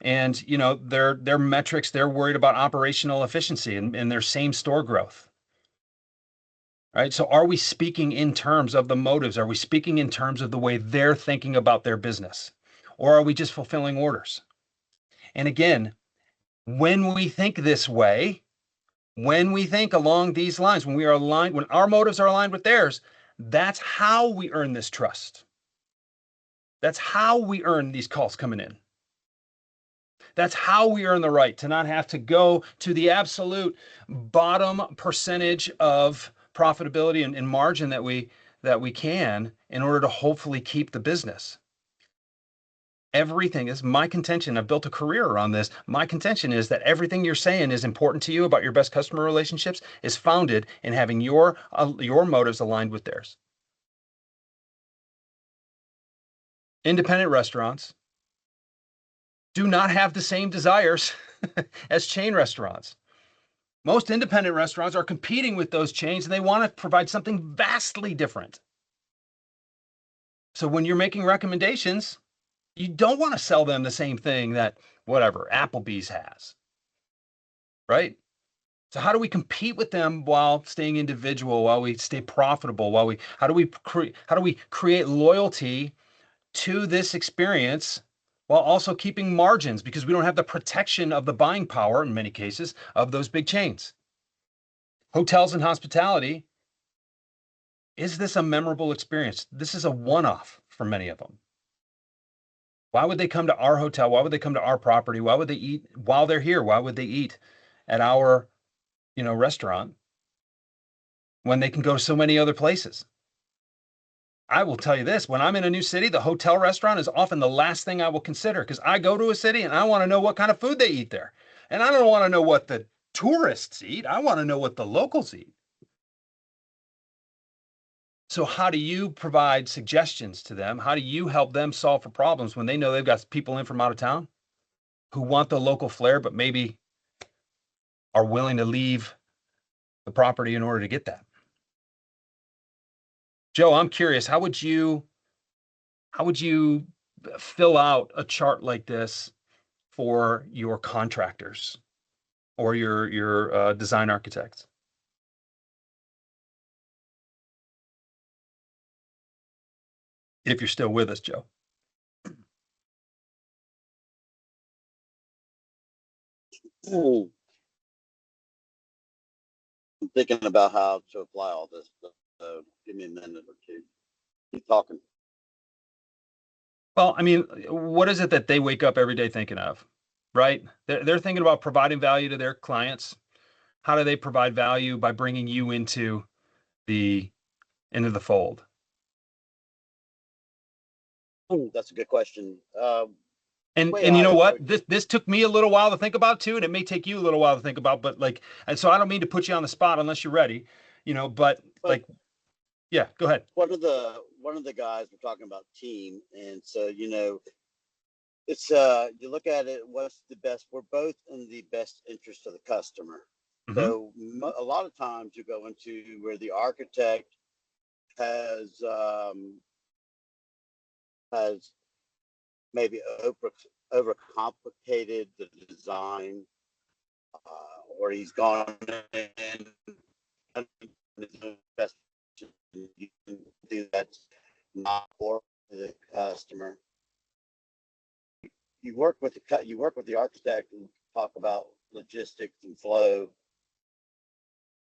And, their metrics, they're worried about operational efficiency and their same store growth. Right? So are we speaking in terms of the motives? Are we speaking in terms of the way they're thinking about their business? Or are we just fulfilling orders? And again, when we think this way, when we think along these lines, when we are aligned, when our motives are aligned with theirs, that's how we earn this trust. That's how we earn these calls coming in. That's how we earn the right to not have to go to the absolute bottom percentage of profitability and margin that we can in order to hopefully keep the business. Everything is my contention. I've built a career around this. My contention is that everything you're saying is important to you about your best customer relationships is founded in having your motives aligned with theirs. Independent restaurants do not have the same desires as chain restaurants. Most independent restaurants are competing with those chains and they want to provide something vastly different. So when you're making recommendations, you don't want to sell them the same thing that whatever Applebee's has, right? So how do we compete with them while staying individual, while we stay profitable, how do we create loyalty to this experience while also keeping margins, because we don't have the protection of the buying power in many cases of those big chains. Hotels and hospitality, is this a memorable experience? This is a one-off for many of them. Why would they come to our hotel? Why would they come to our property? Why would they eat while they're here? Why would they eat at our, restaurant when they can go so many other places? I will tell you this, when I'm in a new city, the hotel restaurant is often the last thing I will consider, because I go to a city and I want to know what kind of food they eat there. And I don't want to know what the tourists eat. I want to know what the locals eat. So how do you provide suggestions to them? How do you help them solve for problems when they know they've got people in from out of town who want the local flair, but maybe are willing to leave the property in order to get that? Joe, I'm curious, how would you fill out a chart like this for your contractors or your design architects? If you're still with us, Joe. I'm thinking about how to apply all this stuff. So give me a minute or two. Keep talking. Well, I mean, what is it that they wake up every day thinking of, right? They're thinking about providing value to their clients. How do they provide value? By bringing you into the fold. That's a good question. And way and you I know what? approach it. This took me a little while to think about too, and it may take you a little while to think about, but like, and so I don't mean to put you on the spot unless you're ready, but But like, yeah, go ahead. one of the guys we're talking about team, and so it's you look at it, what's the best? We're both in the best interest of the customer. So a lot of times you go into where the architect has maybe overcomplicated the design, or he's gone in and best you can do that not for the customer. You work with the architect and talk about logistics and flow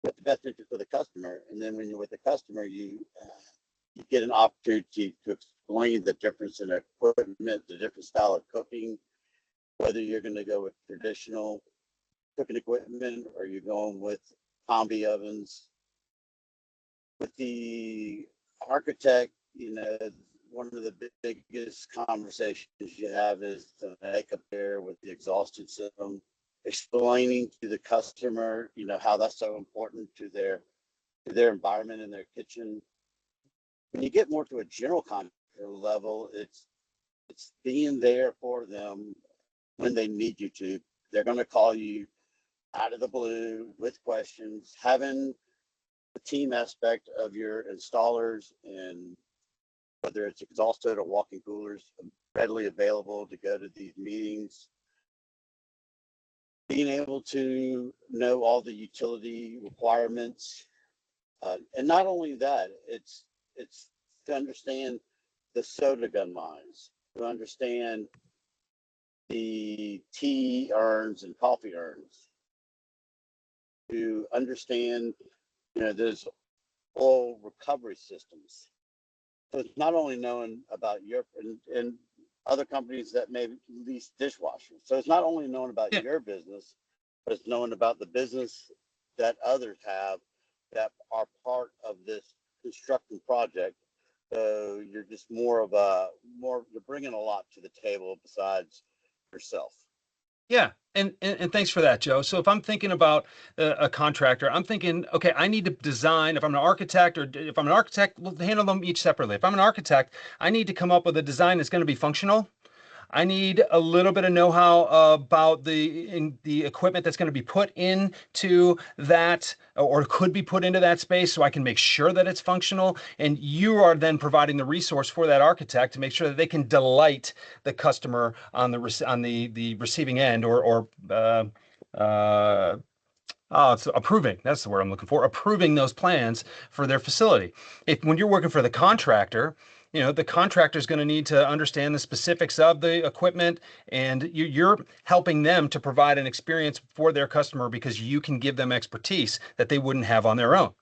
with the best interest of the customer, and then when you're with the customer, you get an opportunity to explain the difference in equipment, the different style of cooking, whether you're going to go with traditional cooking equipment or you're going with combi ovens. With the architect, one of the biggest conversations you have is the makeup there with the exhaustion system, explaining to the customer, how that's so important to their environment in their kitchen. When you get more to a general contractor level, it's being there for them when they need you to. They're going to call you out of the blue with questions, having the team aspect of your installers, and whether it's exhausted or walk-in coolers readily available to go to these meetings, being able to know all the utility requirements, and not only that, it's to understand the soda gun lines, to understand the tea urns and coffee urns, to understand, there's oil recovery systems. So it's not only knowing about your and other companies that may lease dishwashers. So it's not only knowing about your business, but it's knowing about the business that others have that are part of this construction project. So you're just you're bringing a lot to the table besides yourself. Yeah. And thanks for that, Joe. So if I'm thinking about a contractor, I'm thinking, okay, I need to design. If I'm an architect, we'll handle them each separately. If I'm an architect, I need to come up with a design that's going to be functional. I need a little bit of know-how about the equipment that's going to be put into that, or could be put into that space, so I can make sure that it's functional. And you are then providing the resource for that architect to make sure that they can delight the customer on the receiving end, it's approving. That's the word I'm looking for. Approving those plans for their facility. When you're working for the contractor, the contractor is going to need to understand the specifics of the equipment, and you're helping them to provide an experience for their customer because you can give them expertise that they wouldn't have on their own.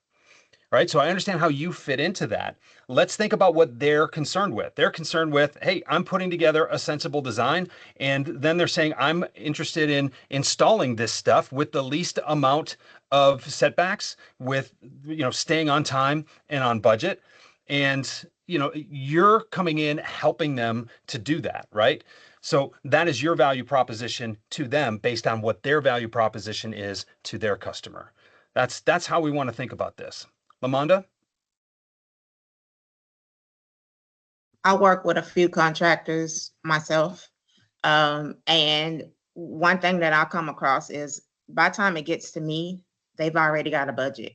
Right? So I understand how you fit into that. Let's think about what they're concerned with. They're concerned with, hey, I'm putting together a sensible design. And then they're saying, I'm interested in installing this stuff with the least amount of setbacks, with, staying on time and on budget. And, you're coming in helping them to do that, right? So that is your value proposition to them based on what their value proposition is to their customer. That's how we want to think about this. Lamonda? I work with a few contractors myself. And one thing that I come across is by the time it gets to me, they've already got a budget.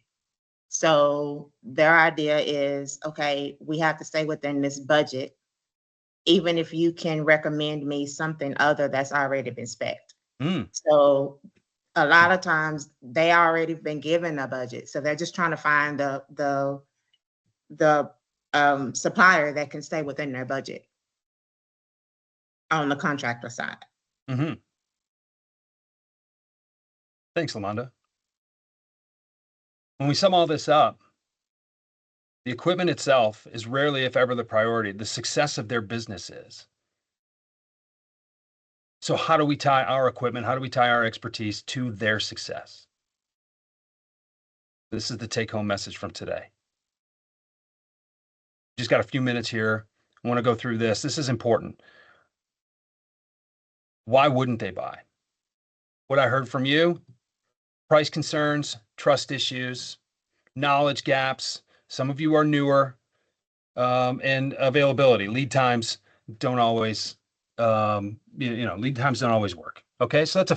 So their idea is, okay, we have to stay within this budget, even if you can recommend me something other that's already been spec'd. So a lot of times they already been given a budget. So they're just trying to find the supplier that can stay within their budget on the contractor side. Thanks, Lamonda. When we sum all this up, the equipment itself is rarely, if ever, the priority. The success of their business is. So how do we tie our equipment? How do we tie our expertise to their success? This is the take-home message from today. Just got a few minutes here. I want to go through this. This is important. why wouldn't they buy? What I heard from you, price concerns, trust issues, knowledge gaps. Some of you are newer, and availability. Lead times don't always, lead times don't always work. Okay, so that's a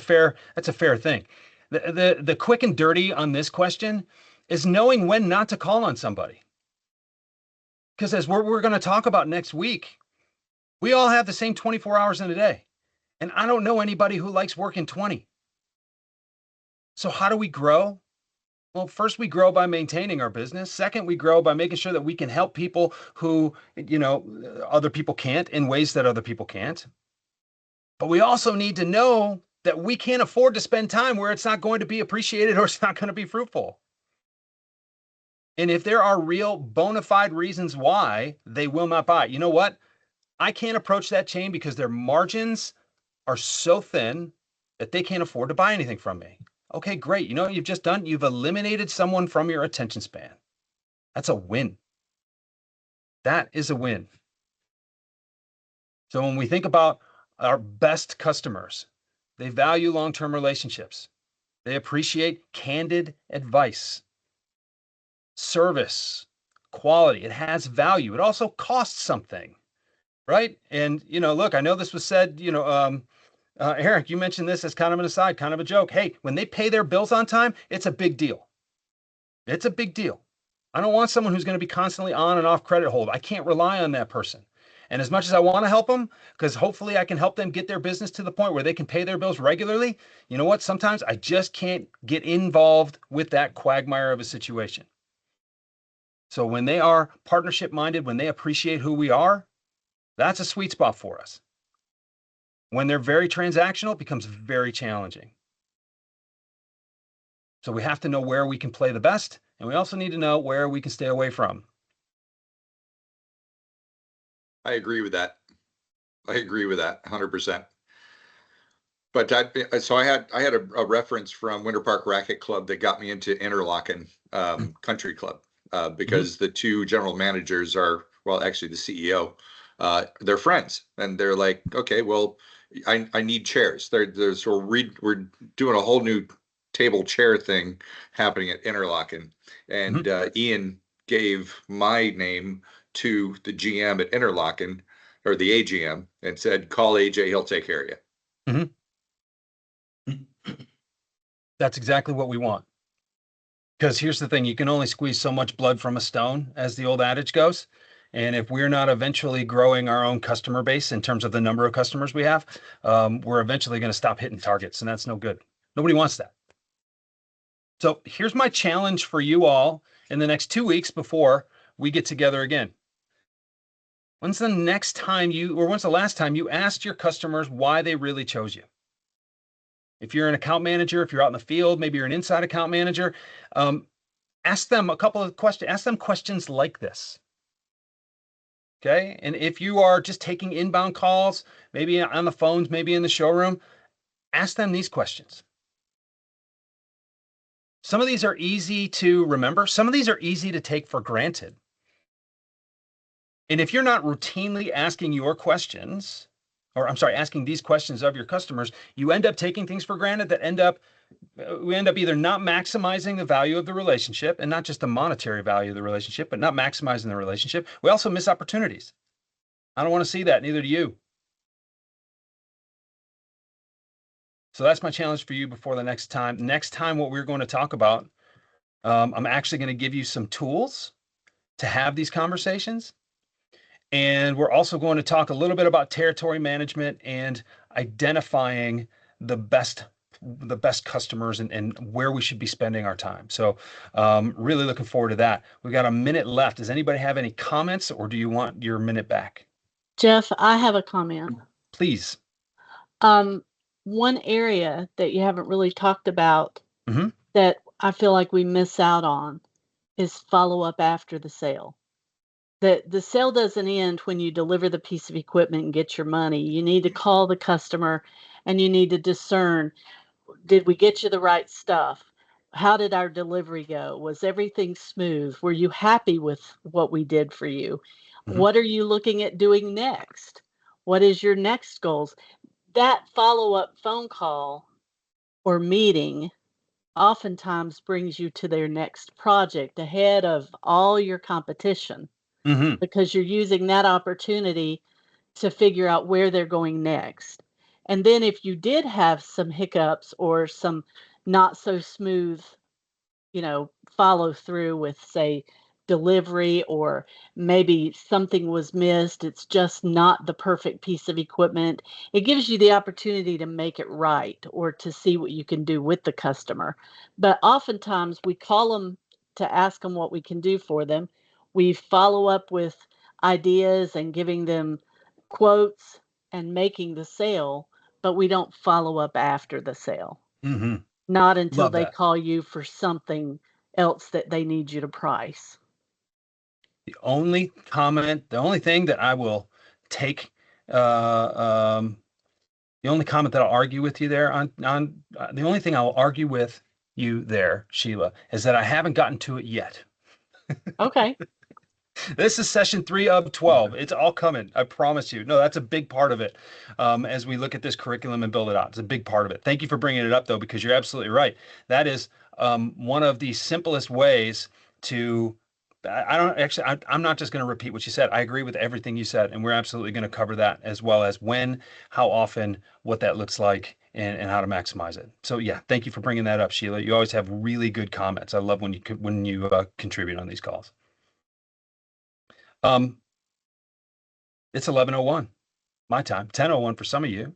fair thing. The quick and dirty on this question is knowing when not to call on somebody. Because as we're going to talk about next week, we all have the same 24 hours in a day. And I don't know anybody who likes working 20. So how do we grow? Well, first we grow by maintaining our business. Second, we grow by making sure that we can help people who, other people can't in ways that other people can't. But we also need to know that we can't afford to spend time where it's not going to be appreciated or it's not going to be fruitful. And if there are real bona fide reasons why they will not buy, you know what? I can't approach that chain because their margins are so thin that they can't afford to buy anything from me. Okay, great. You know what you've just done? You've eliminated someone from your attention span. That's a win. That is a win. So when we think about our best customers, they value long-term relationships. They appreciate candid advice, service, quality. It has value. It also costs something, right? And, look, I know this was said, Eric, you mentioned this as kind of an aside, kind of a joke. Hey, when they pay their bills on time, it's a big deal. It's a big deal. I don't want someone who's going to be constantly on and off credit hold. I can't rely on that person. And as much as I want to help them, because hopefully I can help them get their business to the point where they can pay their bills regularly, you know what? Sometimes I just can't get involved with that quagmire of a situation. So when they are partnership minded, when they appreciate who we are, that's a sweet spot for us. When they're very transactional, it becomes very challenging. So we have to know where we can play the best, and we also need to know where we can stay away from. I agree with that. 100%. But I had a reference from Winter Park Racket Club that got me into Interlaken Country Club because the two general managers are, well, actually the CEO, they're friends, and they're like, okay, well, I need chairs. So we're doing a whole new table chair thing happening at Interlaken, and Ian gave my name to the GM at Interlaken, or the AGM, and said, call AJ, he'll take care of you. That's exactly what we want. Because here's the thing, you can only squeeze so much blood from a stone, as the old adage goes. And if we're not eventually growing our own customer base in terms of the number of customers we have, we're eventually going to stop hitting targets, and that's no good. Nobody wants that. So here's my challenge for you all in the next 2 weeks before we get together again. When's the last time you asked your customers why they really chose you? If you're an account manager, if you're out in the field, maybe you're an inside account manager, ask them a couple of questions. Ask them questions like this. Okay. And if you are just taking inbound calls, maybe on the phones, maybe in the showroom, ask them these questions. Some of these are easy to remember. Some of these are easy to take for granted. And if you're not routinely asking asking these questions of your customers, you end up taking things for granted that we end up either not maximizing the value of the relationship, and not just the monetary value of the relationship, but not maximizing the relationship. We also miss opportunities. I don't want to see that, neither do you. So that's my challenge for you before the next time. Next time, what we're going to talk about, I'm actually going to give you some tools to have these conversations. And we're also going to talk a little bit about territory management and identifying the best customers and where we should be spending our time. So really looking forward to that. We've got a minute left. Does anybody have any comments, or do you want your minute back? Jeff, I have a comment. Please. One area that you haven't really talked about that I feel like we miss out on is follow up after the sale. The sale doesn't end when you deliver the piece of equipment and get your money. You need to call the customer and you need to discern, did we get you the right stuff? How did our delivery go? Was everything smooth? Were you happy with what we did for you? What are you looking at doing next? What is your next goals? that follow-up phone call or meeting oftentimes brings you to their next project ahead of all your competition, because you're using that opportunity to figure out where they're going next. And then if you did have some hiccups or some not so smooth, follow through with, say, delivery, or maybe something was missed, it's just not the perfect piece of equipment, it gives you the opportunity to make it right or to see what you can do with the customer. But oftentimes we call them to ask them what we can do for them. We follow up with ideas and giving them quotes and making the sale, but we don't follow up after the sale. Not until Love they that. call you for something else that they need you to price. The only thing that I will take, the only comment that I'll argue with you there the only thing I'll argue with you there, Sheila, is that I haven't gotten to it yet. Okay. This is session 3 of 12. It's all coming. I promise you. No, that's a big part of it. As we look at this curriculum and build it out, it's a big part of it. Thank you for bringing it up, though, because you're absolutely right. That is one of the simplest ways to. I'm not just going to repeat what you said. I agree with everything you said, and we're absolutely going to cover that, as well as when, how often, what that looks like, and how to maximize it. So yeah, thank you for bringing that up, Sheila. You always have really good comments. I love when you contribute on these calls. It's 11:01 my time, 10:01 for some of you.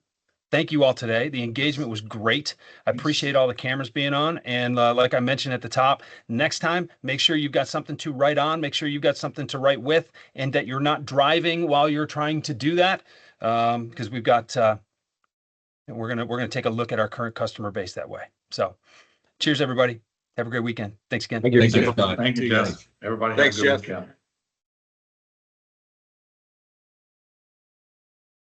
Thank you all today. The engagement was great. I appreciate all the cameras being on. And like I mentioned at the top, next time, make sure you've got something to write on. Make sure you've got something to write with, and that you're not driving while you're trying to do that. Because we've got, we're gonna take a look at our current customer base that way. So, cheers, everybody. Have a great weekend. Thanks again. Thank you. Thank you, Jeff. Everybody have a Thanks, good Jeff. weekend.